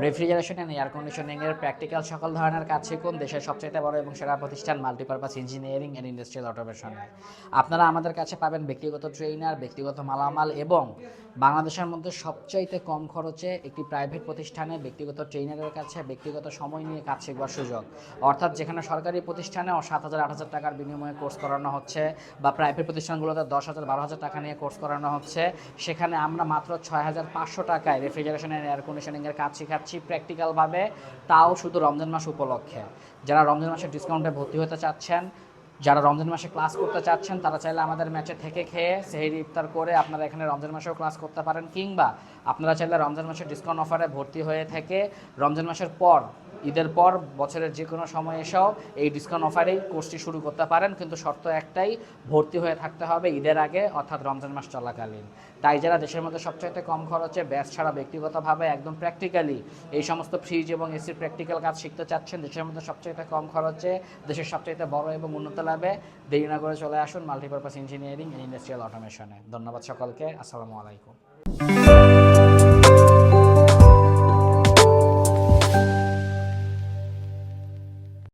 Refrigeration and air কন্ডিশনিংয়ের practical সকল ধরনের কাজ শিখুন দেশের সবচেয়ে বড় এবং সেরা প্রতিষ্ঠান মাল্টিপারপাস ইঞ্জিনিয়ারিং অ্যান্ড ইন্ডাস্ট্রিয়াল অটোমেশনে। আপনারা আমাদের কাছে পাবেন ব্যক্তিগত ট্রেইনার, ব্যক্তিগত মালামাল এবং বাংলাদেশের মধ্যে সবচাইতে কম খরচে একটি প্রাইভেট প্রতিষ্ঠানে ব্যক্তিগত ট্রেইনারের কাছে ব্যক্তিগত সময় নিয়ে কাজ শিখবার সুযোগ। অর্থাৎ যেখানে সরকারি প্রতিষ্ঠানে 7,000 8,000 টাকার বিনিময়ে কোর্স করানো হচ্ছে বা প্রাইভেট প্রতিষ্ঠানগুলোতে 10,000 12,000 টাকা নিয়ে কোর্স করানো হচ্ছে, সেখানে আমরা মাত্র 6,500 টাকায় রেফ্রিজারেশন অ্যান্ড এয়ার কন্ডিশনিংয়ের কাজ শেখাচ্ছি প্র্যাকটিক্যালভাবে, তাও শুধু রমজান মাস উপলক্ষে। যারা রমজান মাসে ডিসকাউন্টে ভর্তি হতে চাচ্ছেন, যারা রমজান মাসে ক্লাস করতে চাচ্ছেন, তারা চাইলে আমাদের ম্যাচে থেকে খেয়ে সেহরি ইফতার করে আপনারা এখানে রমজান মাসেও ক্লাস করতে পারেন, কিংবা আপনারা চাইলে রমজান মাসের ডিসকাউন্ট অফারে ভর্তি হয়ে থেকে রমজান মাসের পর, ঈদের পর, বছরের যে কোনো সময় এসেও এই ডিসকাউন্ট অফারেই কোর্সটি শুরু করতে পারেন। কিন্তু শর্ত একটাই, ভর্তি হয়ে থাকতে হবে ঈদের আগে, অর্থাৎ রমজান মাস চলাকালীন। তাই যারা দেশের মধ্যে সবচাইতে কম খরচে ব্যাচ ছাড়া ব্যক্তিগতভাবে একদম প্র্যাকটিক্যালি এই সমস্ত ফ্রিজ এবং এসির প্র্যাকটিক্যাল কাজ শিখতে চাচ্ছেন দেশের মধ্যে সবচাইতে কম খরচে, দেশের সবচাইতে বড় এবং উন্নত লাভে, দেরি না করে চলে আসুন মাল্টিপারপাস ইঞ্জিনিয়ারিং অ্যান্ড ইন্ডাস্ট্রিয়াল অটোমেশনে। ধন্যবাদ সকলকে। আসসালামু আলাইকুম।